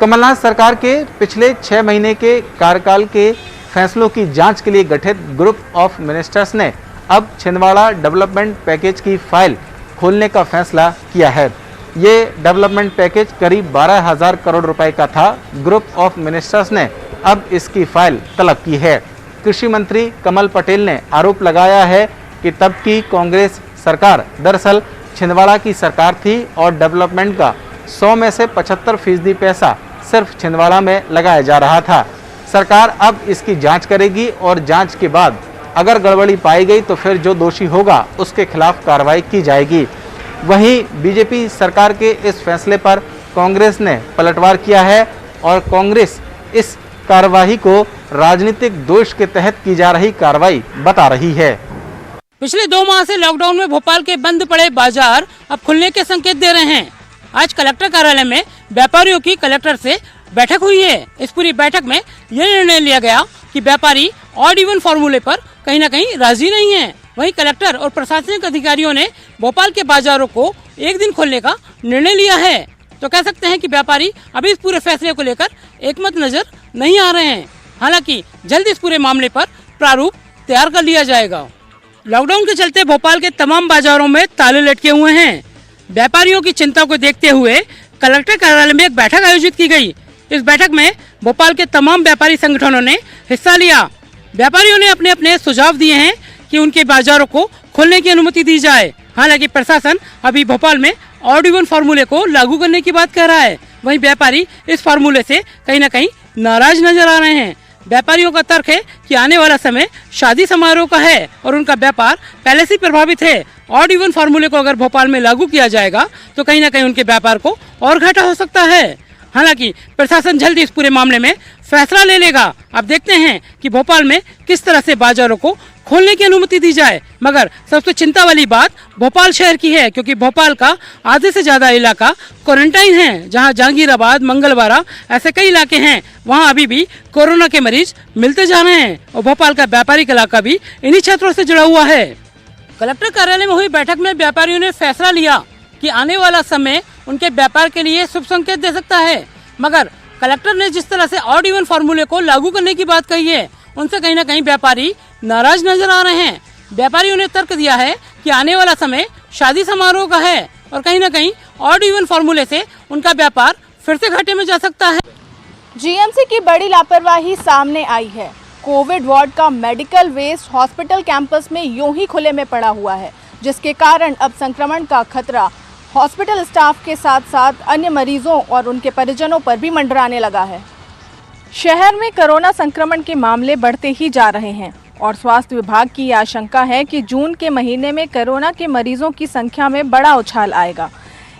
कमलनाथ सरकार के पिछले 6 महीने के कार्यकाल के फैसलों की जांच के लिए गठित ग्रुप ऑफ मिनिस्टर्स ने अब छिंदवाड़ा डेवलपमेंट पैकेज की फाइल खोलने का फैसला किया है। ये डेवलपमेंट पैकेज करीब 12,000 करोड़ रुपए का था। ग्रुप ऑफ मिनिस्टर्स ने अब इसकी फाइल तलब की है। कृषि मंत्री कमल पटेल ने आरोप लगाया है कि तब की कांग्रेस सरकार दरअसल छिंदवाड़ा की सरकार थी और डेवलपमेंट का 100 में से 75% पैसा सिर्फ छिंदवाड़ा में लगाया जा रहा था। सरकार अब इसकी जांच करेगी और जांच के बाद अगर गड़बड़ी पाई गई तो फिर जो दोषी होगा उसके खिलाफ कार्रवाई की जाएगी। वहीं बीजेपी सरकार के इस फैसले पर कांग्रेस ने पलटवार किया है और कांग्रेस इस कार्रवाई को राजनीतिक दोष के तहत की जा रही कार्रवाई बता रही है। पिछले 2 माह से लॉकडाउन में भोपाल के बंद पड़े बाजार अब खुलने के संकेत दे रहे हैं। आज कलेक्टर कार्यालय में व्यापारियों की कलेक्टर से बैठक हुई है। इस पूरी बैठक में यह निर्णय लिया गया कि व्यापारी ऑड इवन फॉर्मूले पर कहीं न कहीं राजी नहीं है। वहीं कलेक्टर और प्रशासनिक अधिकारियों ने भोपाल के बाजारों को एक दिन खोलने का निर्णय लिया है। तो कह सकते हैं कि व्यापारी अभी इस पूरे फैसले को लेकर एकमत नजर नहीं आ रहे हैं। हालांकि जल्द इस पूरे मामले पर प्रारूप तैयार कर लिया जाएगा। लॉकडाउन के चलते भोपाल के तमाम बाजारों में ताले लटके हुए हैं। व्यापारियों की चिंता को देखते हुए कलेक्टर कार्यालय में एक बैठक आयोजित की गई। इस बैठक में भोपाल के तमाम व्यापारी संगठनों ने हिस्सा लिया। व्यापारियों ने अपने अपने सुझाव दिए हैं कि उनके बाजारों को खोलने की अनुमति दी जाए। हालांकि प्रशासन अभी भोपाल में ऑड इवन फार्मूले को लागू करने की बात कह रहा है। वहीं व्यापारी इस फार्मूले से कहीं न कहीं नाराज नजर आ रहे हैं। व्यापारियों का तर्क है कि आने वाला समय शादी समारोह का है और उनका व्यापार पहले से प्रभावित है। ऑड इवन फार्मूले को अगर भोपाल में लागू किया जाएगा तो कहीं न कहीं उनके व्यापार को और घाटा हो सकता है। हालांकि प्रशासन जल्दी इस पूरे मामले में फैसला ले लेगा। अब देखते हैं कि भोपाल में किस तरह से बाजारों को खोलने की अनुमति दी जाए। मगर सबसे चिंता वाली बात भोपाल शहर की है, क्योंकि भोपाल का आधे से ज्यादा इलाका क्वारंटाइन है। जहां जहांगीराबाद, मंगलवाड़ा ऐसे कई इलाके हैं, वहां अभी भी कोरोना के मरीज मिलते जा रहे हैं और भोपाल का व्यापारिक इलाका भी इन्हीं क्षेत्रों से जुड़ा हुआ है। कलेक्टर कार्यालय में हुई बैठक में व्यापारियों ने फैसला लिया कि आने वाला समय उनके व्यापार के लिए शुभ संकेत दे सकता है। मगर कलेक्टर ने जिस तरह से ऑड इवन फार्मूले को लागू करने की बात कही है, उनसे कहीं न कहीं व्यापारी नाराज नजर आ रहे हैं। व्यापारियों ने तर्क दिया है कि आने वाला समय शादी समारोह का है और कहीं न कहीं ऑड इवन फार्मूले से उनका व्यापार फिर से घाटे में जा सकता है। जीएमसी की बड़ी लापरवाही सामने आई है। कोविड वार्ड का मेडिकल वेस्ट हॉस्पिटल कैंपस में यूं ही खुले में पड़ा हुआ है, जिसके कारण अब संक्रमण का खतरा हॉस्पिटल स्टाफ के साथ साथ अन्य मरीजों और उनके परिजनों पर भी मंडराने लगा है। शहर में कोरोना संक्रमण के मामले बढ़ते ही जा रहे हैं और स्वास्थ्य विभाग की आशंका है कि जून के महीने में कोरोना के मरीजों की संख्या में बड़ा उछाल आएगा।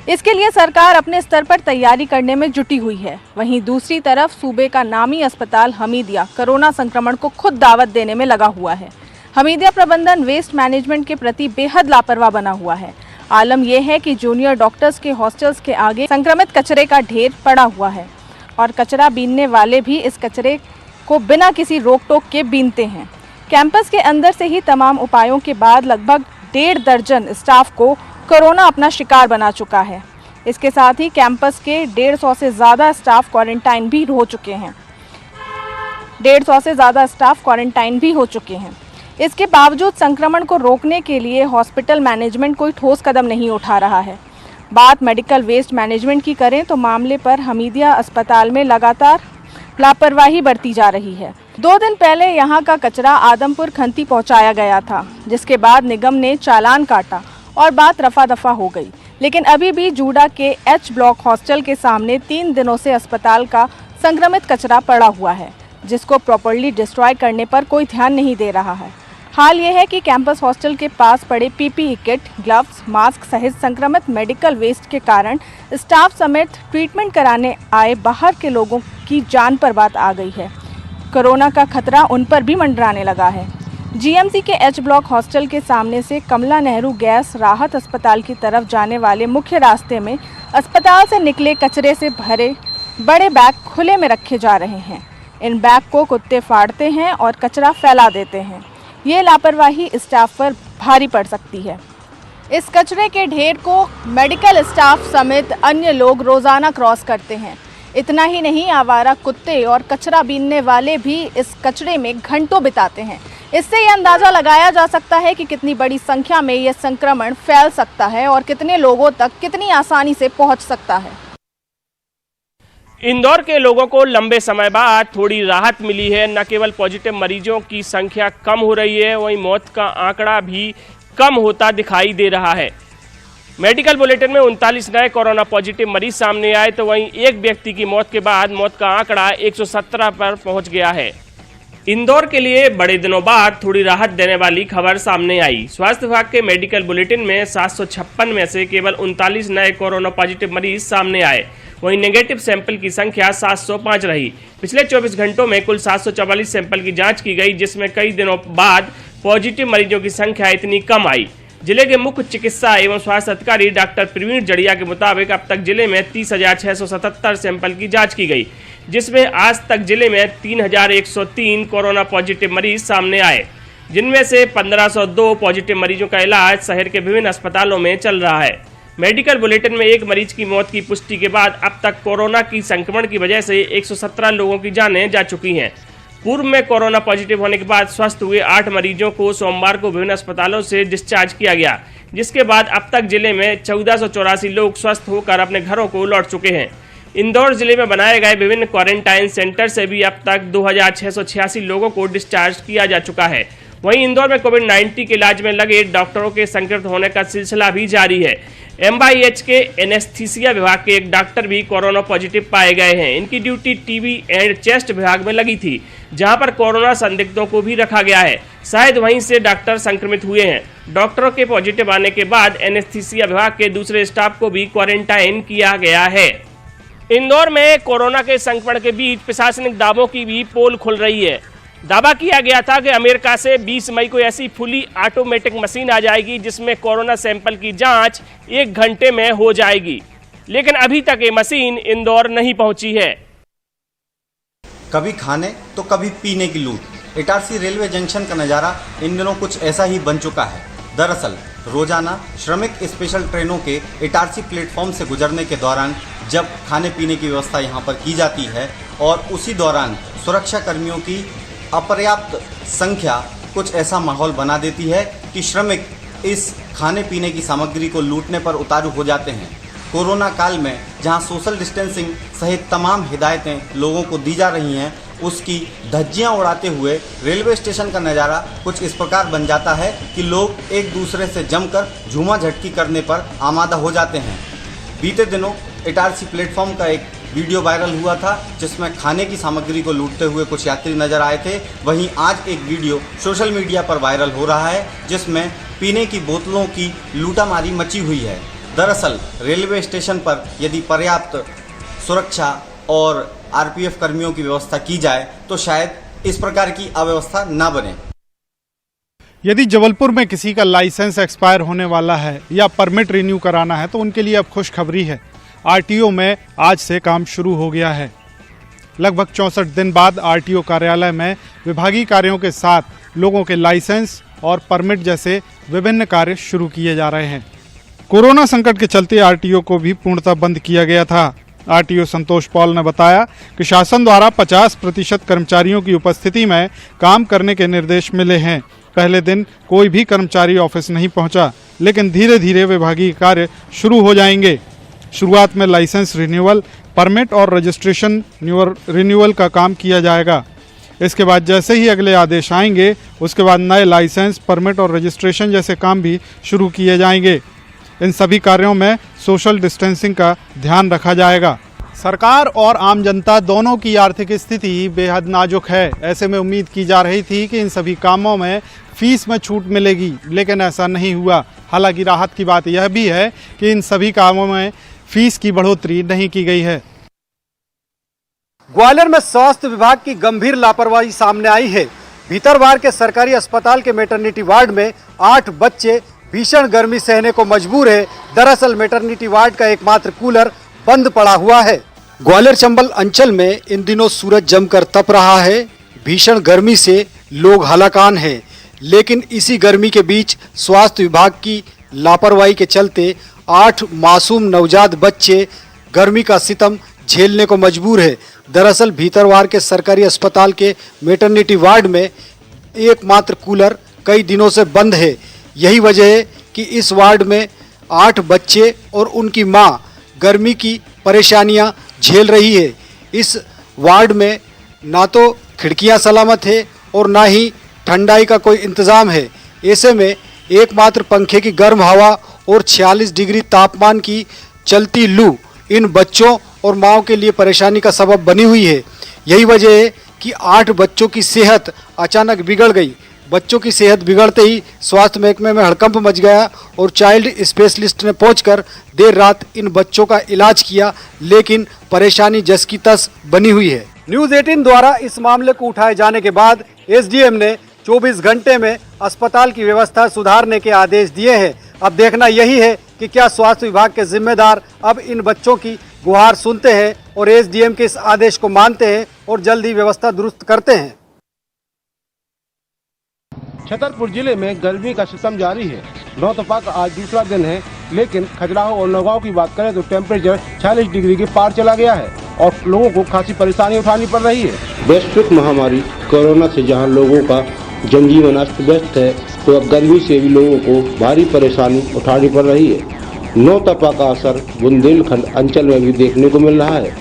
इसके लिए सरकार अपने स्तर पर तैयारी करने में जुटी हुई है। वहीं दूसरी तरफ सूबे का नामी अस्पताल हमीदिया कोरोना संक्रमण को खुद दावत देने में लगा हुआ है। हमीदिया प्रबंधन वेस्ट मैनेजमेंट के प्रति बेहद लापरवाह बना हुआ है। आलम यह है कि जूनियर डॉक्टर्स के हॉस्टल्स के आगे संक्रमित कचरे का ढेर पड़ा हुआ है और कचरा बीनने वाले भी इस कचरे को बिना किसी रोक टोक के बीनते हैं। कैंपस के अंदर से ही तमाम उपायों के बाद लगभग 1.5 दर्जन स्टाफ को कोरोना अपना शिकार बना चुका है। इसके साथ ही कैंपस के 150 से ज़्यादा स्टाफ क्वारंटाइन भी हो चुके हैं। 150 से ज़्यादा स्टाफ क्वारंटाइन भी हो चुके हैं। इसके बावजूद संक्रमण को रोकने के लिए हॉस्पिटल मैनेजमेंट कोई ठोस कदम नहीं उठा रहा है। बात मेडिकल वेस्ट मैनेजमेंट की करें तो मामले पर हमीदिया अस्पताल में लगातार लापरवाही बरती जा रही है। 2 दिन पहले यहां का कचरा आदमपुर खंती पहुंचाया गया था, जिसके बाद निगम ने चालान काटा और बात रफा दफा हो गई। लेकिन अभी भी जूडा के एच ब्लॉक हॉस्टल के सामने 3 दिनों से अस्पताल का संक्रमित कचरा पड़ा हुआ है, जिसको प्रॉपर्ली डिस्ट्रॉय करने पर कोई ध्यान नहीं दे रहा है। हाल ये है कि कैंपस हॉस्टल के पास पड़े पीपीई किट, ग्लव्स, मास्क सहित संक्रमित मेडिकल वेस्ट के कारण स्टाफ समेत ट्रीटमेंट कराने आए बाहर के लोगों की जान पर बात आ गई है। कोरोना का खतरा उन पर भी मंडराने लगा है। जीएमसी के एच ब्लॉक हॉस्टल के सामने से कमला नेहरू गैस राहत अस्पताल की तरफ जाने वाले मुख्य रास्ते में अस्पताल से निकले कचरे से भरे बड़े बैग खुले में रखे जा रहे हैं। इन बैग को कुत्ते फाड़ते हैं और कचरा फैला देते हैं। ये लापरवाही स्टाफ पर भारी पड़ सकती है। इस कचरे के ढेर को मेडिकल स्टाफ समेत अन्य लोग रोजाना क्रॉस करते हैं। इतना ही नहीं, आवारा कुत्ते और कचरा बीनने वाले भी इस कचरे में घंटों बिताते हैं। इससे ये अंदाजा लगाया जा सकता है कि कितनी बड़ी संख्या में ये संक्रमण फैल सकता है और कितने लोगों तक कितनी आसानी से पहुंच सकता है। इंदौर के लोगों को लंबे समय बाद थोड़ी राहत मिली है। न केवल पॉजिटिव मरीजों की संख्या कम हो रही है, वहीं मौत का आंकड़ा भी कम होता दिखाई दे रहा है। मेडिकल बुलेटिन में 39 नए कोरोना पॉजिटिव मरीज सामने आए, तो वहीं एक व्यक्ति की मौत के बाद मौत का आंकड़ा 117 पर पहुंच गया है। इंदौर के लिए बड़े दिनों बाद थोड़ी राहत देने वाली खबर सामने आई। स्वास्थ्य विभाग के मेडिकल बुलेटिन में 756 में से केवल 39 नए कोरोना पॉजिटिव मरीज सामने आए। वहीं नेगेटिव सैंपल की संख्या 705 रही। पिछले 24 घंटों में कुल 744 सैंपल की जांच की गई, जिसमें कई दिनों बाद पॉजिटिव मरीजों की संख्या इतनी कम आई। जिले के मुख्य चिकित्सा एवं स्वास्थ्य अधिकारी डॉक्टर प्रवीण जड़िया के मुताबिक अब तक जिले में 30,677 सैंपल की जांच की गई, जिसमें आज तक जिले में 3,103 कोरोना पॉजिटिव मरीज सामने आए, जिनमें से 1,502 पॉजिटिव मरीजों का इलाज शहर के विभिन्न अस्पतालों में चल रहा है। मेडिकल बुलेटिन में एक मरीज की मौत की पुष्टि के बाद अब तक कोरोना की संक्रमण की वजह से 117 लोगों की जानें जा चुकी हैं। पूर्व में कोरोना पॉजिटिव होने के बाद स्वस्थ हुए 8 मरीजों को सोमवार को विभिन्न अस्पतालों से डिस्चार्ज किया गया, जिसके बाद अब तक जिले में 1484 लोग स्वस्थ होकर अपने घरों को लौट चुके हैं। इंदौर जिले में बनाए गए विभिन्न क्वारंटाइन सेंटर से भी अब तक 2686 लोगों को डिस्चार्ज किया जा चुका है। वहीं इंदौर में कोविड-19 के इलाज में लगे डॉक्टरों के संक्रमित होने का सिलसिला भी जारी है। MYH के एनेस्थीसिया विभाग के एक डॉक्टर भी कोरोना पॉजिटिव पाए गए हैं। इनकी ड्यूटी टीबी एंड चेस्ट विभाग में लगी थी, जहां पर कोरोना संदिग्धों को भी रखा गया है। शायद वहीं से डॉक्टर संक्रमित हुए हैं। डॉक्टरों के पॉजिटिव आने के बाद एनेस्थीसिया विभाग के दूसरे स्टाफ को भी क्वारंटाइन किया गया है। इंदौर में कोरोना के संक्रमण के बीच प्रशासनिक दावों की भी पोल खुल रही है। दावा किया गया था कि अमेरिका से 20 मई को ऐसी फुली ऑटोमेटिक मशीन आ जाएगी जिसमें कोरोना सैंपल की जांच 1 घंटे में हो जाएगी, लेकिन अभी तक ये मशीन इंदौर नहीं पहुंची है। कभी खाने तो कभी पीने की लूट। इटारसी रेलवे जंक्शन का नज़ारा इन दिनों कुछ ऐसा ही बन चुका है। दरअसल रोजाना श्रमिक स्पेशल ट्रेनों के इटारसी प्लेटफॉर्म से गुजरने के दौरान जब खाने पीने की व्यवस्था यहाँ पर की जाती है और उसी दौरान सुरक्षा कर्मियों की अपर्याप्त संख्या कुछ ऐसा माहौल बना देती है कि श्रमिक इस खाने पीने की सामग्री को लूटने पर उतारू हो जाते हैं। कोरोना काल में जहां सोशल डिस्टेंसिंग सहित तमाम हिदायतें लोगों को दी जा रही हैं, उसकी धज्जियां उड़ाते हुए रेलवे स्टेशन का नज़ारा कुछ इस प्रकार बन जाता है कि लोग एक दूसरे से जमकर झूमा झटकी करने पर आमादा हो जाते हैं। बीते दिनों इटारसी प्लेटफॉर्म का एक वीडियो वायरल हुआ था जिसमें खाने की सामग्री को लूटते हुए कुछ यात्री नजर आए थे। वहीं आज एक वीडियो सोशल मीडिया पर वायरल हो रहा है जिसमें पीने की बोतलों की लूटामारी मची हुई है। दरअसल रेलवे स्टेशन पर यदि पर्याप्त सुरक्षा और आरपीएफ कर्मियों की व्यवस्था की जाए तो शायद इस प्रकार की अव्यवस्था न बने। यदि जबलपुर में किसी का लाइसेंस एक्सपायर होने वाला है या परमिट रिन्यू कराना है तो उनके लिए अब खुशखबरी है। आरटीओ में आज से काम शुरू हो गया है। लगभग 64 दिन बाद आरटीओ कार्यालय में विभागीय कार्यों के साथ लोगों के लाइसेंस और परमिट जैसे विभिन्न कार्य शुरू किए जा रहे हैं। कोरोना संकट के चलते आरटीओ को भी पूर्णतः बंद किया गया था। आरटीओ संतोष पॉल ने बताया कि शासन द्वारा 50% कर्मचारियों की उपस्थिति में काम करने के निर्देश मिले हैं। पहले दिन कोई भी कर्मचारी ऑफिस नहीं पहुंचा, लेकिन धीरे धीरे विभागीय कार्य शुरू हो जाएंगे। शुरुआत में लाइसेंस रिन्यूअल, परमिट और रजिस्ट्रेशन रिन्यूअल का काम किया जाएगा। इसके बाद जैसे ही अगले आदेश आएंगे उसके बाद नए लाइसेंस, परमिट और रजिस्ट्रेशन जैसे काम भी शुरू किए जाएंगे। इन सभी कार्यों में सोशल डिस्टेंसिंग का ध्यान रखा जाएगा। सरकार और आम जनता दोनों की आर्थिक स्थिति बेहद नाजुक है। ऐसे में उम्मीद की जा रही थी कि इन सभी कामों में फीस में छूट मिलेगी, लेकिन ऐसा नहीं हुआ। हालांकि राहत की बात यह भी है कि इन सभी कामों में फीस की बढ़ोतरी नहीं की गई है। ग्वालियर में स्वास्थ्य विभाग की गंभीर लापरवाही सामने आई है। भीतरवार के सरकारी अस्पताल के मैटरनिटी वार्ड में 8 बच्चे भीषण गर्मी सहने को मजबूर है। दरअसल मैटरनिटी वार्ड का एकमात्र कूलर बंद पड़ा हुआ है। ग्वालियर चंबल अंचल में इन दिनों सूरज जमकर तप रहा है। भीषण गर्मी से लोग हलाकान हैं, लेकिन इसी गर्मी के बीच स्वास्थ्य विभाग की लापरवाही के चलते 8 मासूम नवजात बच्चे गर्मी का सितम झेलने को मजबूर है। दरअसल भीतरवार के सरकारी अस्पताल के मैटरनिटी वार्ड में एकमात्र कूलर कई दिनों से बंद है। यही वजह है कि इस वार्ड में 8 बच्चे और उनकी मां गर्मी की परेशानियां झेल रही है। इस वार्ड में ना तो खिड़कियां सलामत है और ना ही ठंडाई का कोई इंतज़ाम है। ऐसे में एकमात्र पंखे की गर्म हवा और 46 डिग्री तापमान की चलती लू इन बच्चों और माँओं के लिए परेशानी का सबब बनी हुई है। यही वजह है कि 8 बच्चों की सेहत अचानक बिगड़ गई। बच्चों की सेहत बिगड़ते ही स्वास्थ्य महकमे में हड़कंप मच गया और चाइल्ड स्पेशलिस्ट ने पहुंचकर देर रात इन बच्चों का इलाज किया, लेकिन परेशानी जस की तस बनी हुई है। न्यूज़ 18 द्वारा इस मामले को उठाए जाने के बाद एसडीएम ने 24 घंटे में अस्पताल की व्यवस्था सुधारने के आदेश दिए हैं। अब देखना यही है कि क्या स्वास्थ्य विभाग के जिम्मेदार अब इन बच्चों की गुहार सुनते हैं और एसडीएम के इस आदेश को मानते हैं और जल्द ही व्यवस्था दुरुस्त करते हैं। छतरपुर जिले में गर्मी का सिस्टम जारी है। नौतपा का आज दूसरा दिन है, लेकिन खजुराहो और नौगांव की बात करें तो टेम्परेचर 46 डिग्री के पार चला गया है और लोगों को खासी परेशानी उठानी पड़ रही है। वैश्विक महामारी कोरोना से जहां लोगों का जनजीवन अस्त व्यस्त है, तो अब गर्मी से भी लोगों को भारी परेशानी उठानी पड़ रही है। नौतपा का असर बुंदेलखंड अंचल में भी देखने को मिल रहा है।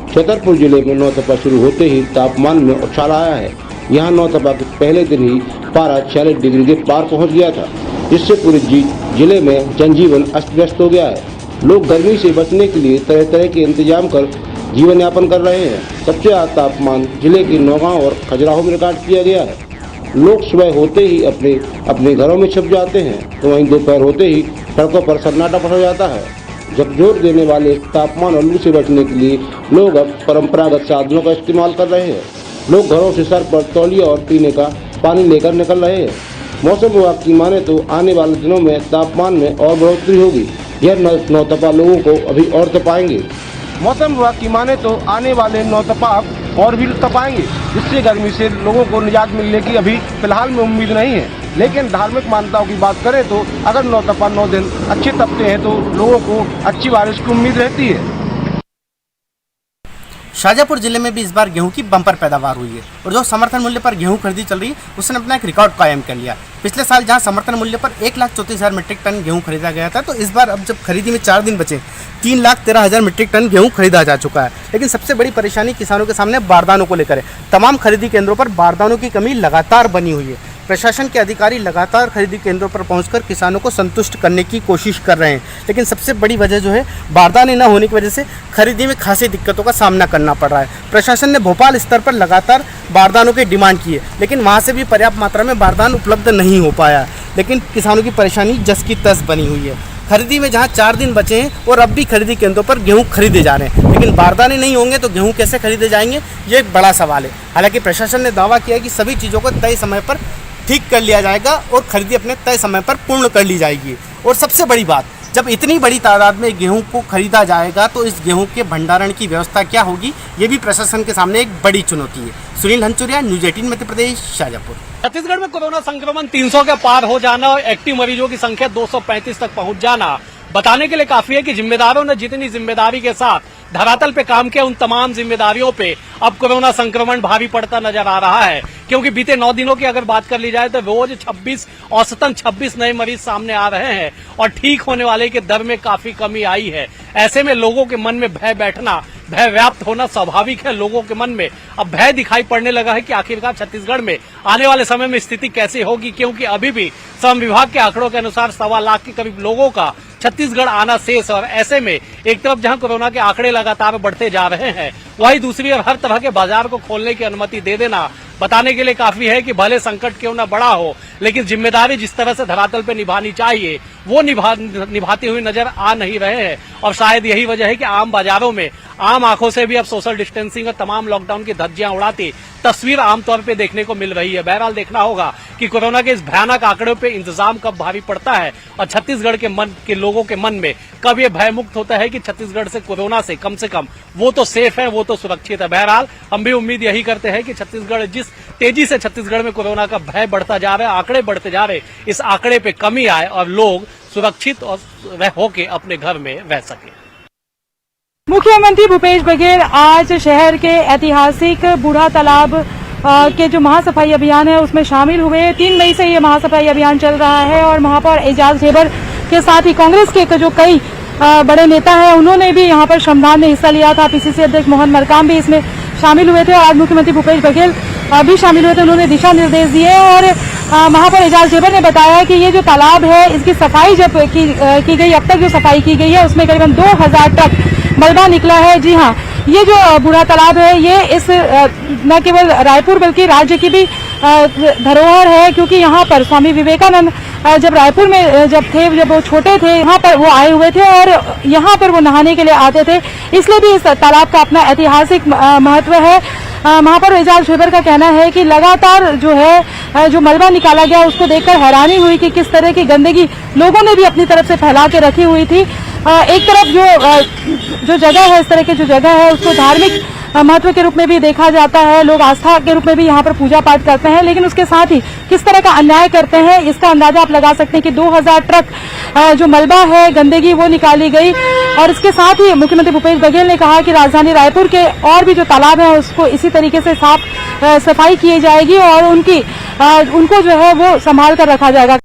छतरपुर जिले में नौतपा शुरू होते ही तापमान में उछाल आया है। यहाँ नौतपा के पहले दिन ही पारा 46 डिग्री के पार पहुँच गया था, जिससे पूरे जिले में जनजीवन अस्त व्यस्त हो गया है। लोग गर्मी से बचने के लिए तरह तरह के इंतजाम कर जीवन यापन कर रहे हैं। सबसे ज़्यादा तापमान जिले के नौगांव और खजुराहो में रिकॉर्ड किया गया है। लोग सुबह होते ही अपने अपने घरों में छिप जाते हैं, तो वहीं दोपहर होते ही सड़कों पर सन्नाटा पड़ जाता है। झकझोर देने वाले तापमान और लू से बचने के लिए लोग अब परंपरागत साधनों का इस्तेमाल कर रहे हैं। लोग घरों से सर पर तौलिया और पीने का पानी लेकर निकल रहे हैं। मौसम विभाग की माने तो आने वाले दिनों में तापमान में और बढ़ोतरी होगी। यह नौतपा लोगों को अभी और तपाएंगे। मौसम विभाग की माने तो आने वाले नौतपा और भी तपाएंगे, जिससे गर्मी से लोगों को निजात मिलने की अभी फिलहाल में उम्मीद नहीं है। लेकिन धार्मिक मान्यताओं की बात करें तो अगर नौतपा 9 दिन अच्छे तपते हैं तो लोगों को अच्छी बारिश की उम्मीद रहती है। शाजापुर जिले में भी इस बार गेहूं की बम्पर पैदावार हुई है और जो समर्थन मूल्य पर गेहूं खरीदी चल रही है उसने अपना एक रिकॉर्ड कायम कर लिया। पिछले साल जहां समर्थन मूल्य पर 1,34,000 मीट्रिक टन गेहूं खरीदा गया था, तो इस बार अब जब खरीदी में 4 दिन बचे 3,13,000 मीट्रिक टन गेहूं खरीदा जा चुका है। लेकिन सबसे बड़ी परेशानी किसानों के सामने बारदानों को लेकर है। तमाम खरीदी केंद्रों पर बारदानों की कमी लगातार बनी हुई है। प्रशासन के अधिकारी लगातार खरीदी केंद्रों पर पहुंचकर किसानों को संतुष्ट करने की कोशिश कर रहे हैं, लेकिन सबसे बड़ी वजह जो है बारदाने न होने की वजह से खरीदी में खासी दिक्कतों का सामना करना पड़ रहा है। प्रशासन ने भोपाल स्तर पर लगातार बारदानों की डिमांड की है, लेकिन वहां से भी पर्याप्त मात्रा में बारदान उपलब्ध नहीं हो पाया, लेकिन किसानों की परेशानी जस की तस बनी हुई है। खरीदी में जहां 4 दिन बचे हैं और अब भी खरीदी केंद्रों पर गेहूं खरीदे जा रहे हैं, लेकिन बारदाने नहीं होंगे तो गेहूं कैसे खरीदे जाएंगे, ये एक बड़ा सवाल है। हालांकि प्रशासन ने दावा किया कि सभी चीज़ों को तय समय पर ठीक कर लिया जाएगा और खरीदी अपने तय समय पर पूर्ण कर ली जाएगी। और सबसे बड़ी बात, जब इतनी बड़ी तादाद में गेहूं को खरीदा जाएगा तो इस गेहूं के भंडारण की व्यवस्था क्या होगी, ये भी प्रशासन के सामने एक बड़ी चुनौती है। सुनील हंचुरिया, न्यूज़ 18 मध्य प्रदेश, शाजापुर। छत्तीसगढ़ में कोरोना संक्रमण 300 के पार हो जाना और एक्टिव मरीजों की संख्या 235 तक पहुंच जाना बताने के लिए काफी है कि जिम्मेदारों ने जितनी जिम्मेदारी के साथ धरातल पे काम किया, उन तमाम जिम्मेदारियों पे अब कोरोना संक्रमण भारी पड़ता नजर आ रहा है। क्योंकि बीते 9 दिनों की अगर बात कर ली जाए तो रोज 26 नए मरीज सामने आ रहे हैं और ठीक होने वाले के दर में काफी कमी आई है। ऐसे में लोगों के मन में भय बैठना, भय व्याप्त होना स्वाभाविक है। लोगों के मन में अब भय दिखाई पड़ने लगा है कि आखिरकार छत्तीसगढ़ में आने वाले समय में स्थिति कैसे होगी, क्योंकि अभी भी श्रम विभाग के आंकड़ों के अनुसार 1.25 लाख के करीब लोगों का छत्तीसगढ़ आना शेष। और ऐसे में एक तरफ जहां कोरोना के आंकड़े लगातार बढ़ते जा रहे हैं, वहीं दूसरी ओर हर तरह के बाजार को खोलने की अनुमति दे देना बताने के लिए काफी है कि भले संकट क्यों न बड़ा हो, लेकिन जिम्मेदारी जिस तरह से धरातल पे निभानी चाहिए वो निभाते हुए नजर आ नहीं रहे हैं। और शायद यही वजह है कि आम बाजारों में आम आंखों से भी अब सोशल डिस्टेंसिंग और तमाम लॉकडाउन की धज्जियां उड़ाती तस्वीर आमतौर पे देखने को मिल रही है। बहरहाल देखना होगा कि कोरोना के इस भयानक आंकड़ों पे इंतजाम कब भारी पड़ता है और छत्तीसगढ़ के लोगों के मन में कब ये भय मुक्त होता है कि छत्तीसगढ़ से कोरोना से कम वो तो सेफ है, वो तो सुरक्षित है। बहरहाल हम भी उम्मीद यही करते हैं कि छत्तीसगढ़ जिस तेजी से छत्तीसगढ़ में कोरोना का भय बढ़ता जा रहा है, आंकड़े बढ़ते जा रहे, इस आंकड़े पे कमी आए और लोग सुरक्षित और होके अपने घर में रह सके। मुख्यमंत्री भूपेश बघेल आज शहर के ऐतिहासिक बूढ़ा तालाब के जो महासफाई अभियान है उसमें शामिल हुए। 3 मई से ये महासफाई अभियान चल रहा है और महापौर एजाज ढेबर के साथ ही कांग्रेस के जो कई बड़े नेता हैं उन्होंने भी यहाँ पर श्रमदान में हिस्सा लिया था। पीसीसी अध्यक्ष मोहन मरकाम भी इसमें शामिल हुए थे और आज मुख्यमंत्री भूपेश बघेल भी शामिल हुए थे। उन्होंने दिशा निर्देश दिए और महापौर एजाज ढेबर ने बताया कि ये जो तालाब है इसकी सफाई जब की गई, अब तक जो सफाई की गई है उसमें करीबन 2000 ट्रक मलबा निकला है। जी हाँ, ये जो बूढ़ा तालाब है ये इस न केवल रायपुर बल्कि राज्य की भी धरोहर है, क्योंकि यहाँ पर स्वामी विवेकानंद जब रायपुर में जब वो छोटे थे यहाँ पर वो आए हुए थे और यहाँ पर वो नहाने के लिए आते थे, इसलिए भी इस तालाब का अपना ऐतिहासिक महत्व है। महापौर एजाज ढेबर का कहना है कि लगातार जो मलबा निकाला गया उसको देखकर हैरानी हुई कि किस तरह की गंदगी लोगों ने भी अपनी तरफ से फैला के रखी हुई थी। एक तरफ जो जगह है, इस तरह की जो जगह है उसको धार्मिक महत्व के रूप में भी देखा जाता है, लोग आस्था के रूप में भी यहाँ पर पूजा पाठ करते हैं, लेकिन उसके साथ ही किस तरह का अन्याय करते हैं इसका अंदाजा आप लगा सकते हैं कि 2000 ट्रक जो मलबा है, गंदगी वो निकाली गई। और इसके साथ ही मुख्यमंत्री भूपेश बघेल ने कहा कि राजधानी रायपुर के और भी जो तालाब है उसको इसी तरीके से सफाई की जाएगी और उनको जो है वो संभाल कर रखा जाएगा।